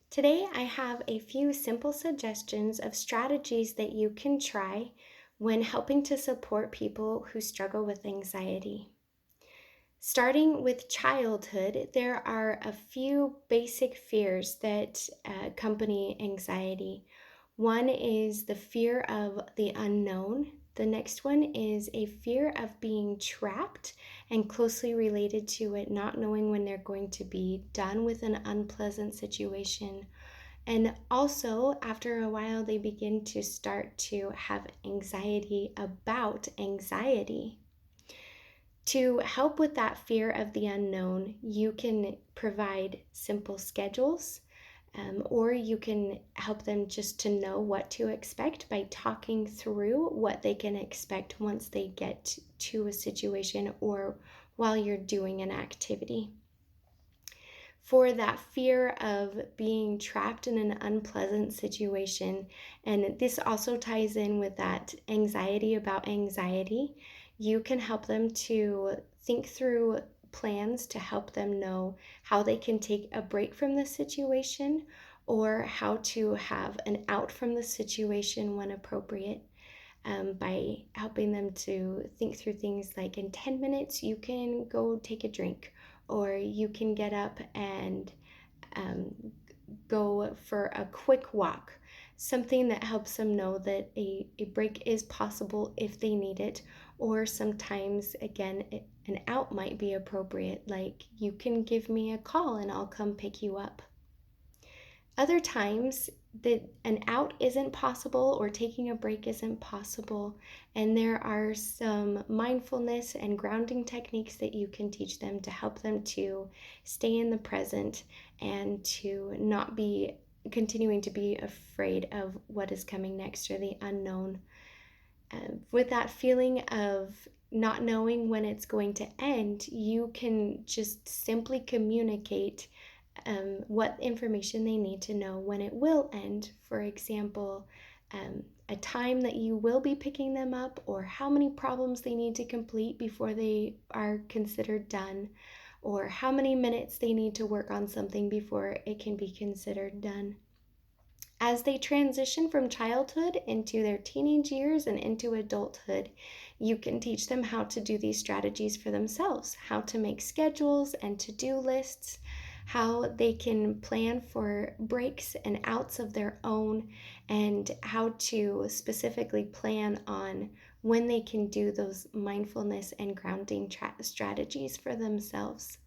Today, I have a few simple suggestions of strategies that you can try when helping to support people who struggle with anxiety. Starting with childhood, there are a few basic fears that accompany anxiety. One is the fear of the unknown. The next one is a fear of being trapped and closely related to it, not knowing when they're going to be done with an unpleasant situation. And also, after a while, they begin to start to have anxiety about anxiety. To help with that fear of the unknown, you can provide simple schedules, or you can help them just to know what to expect by talking through what they can expect once they get to a situation or while you're doing an activity. For that fear of being trapped in an unpleasant situation, and this also ties in with that anxiety about anxiety, you can help them to think through plans to help them know how they can take a break from the situation or how to have an out from the situation when appropriate. By helping them to think through things like in 10 minutes, you can go take a drink, or you can get up and um, go for a quick walk. Something that helps them know that a break is possible if they need it, or sometimes, again, an out might be appropriate, like you can give me a call and I'll come pick you up. Other times that an out isn't possible or taking a break isn't possible, and there are some mindfulness and grounding techniques that you can teach them to help them to stay in the present and to not be continuing to be afraid of what is coming next or the unknown. With that feeling of not knowing when it's going to end, you can just simply communicate what information they need to know when it will end. For example, a time that you will be picking them up, or how many problems they need to complete before they are considered done, or how many minutes they need to work on something before it can be considered done. As they transition from childhood into their teenage years and into adulthood, you can teach them how to do these strategies for themselves, how to make schedules and to-do lists, how they can plan for breaks and outs of their own, and how to specifically plan on when they can do those mindfulness and grounding strategies for themselves.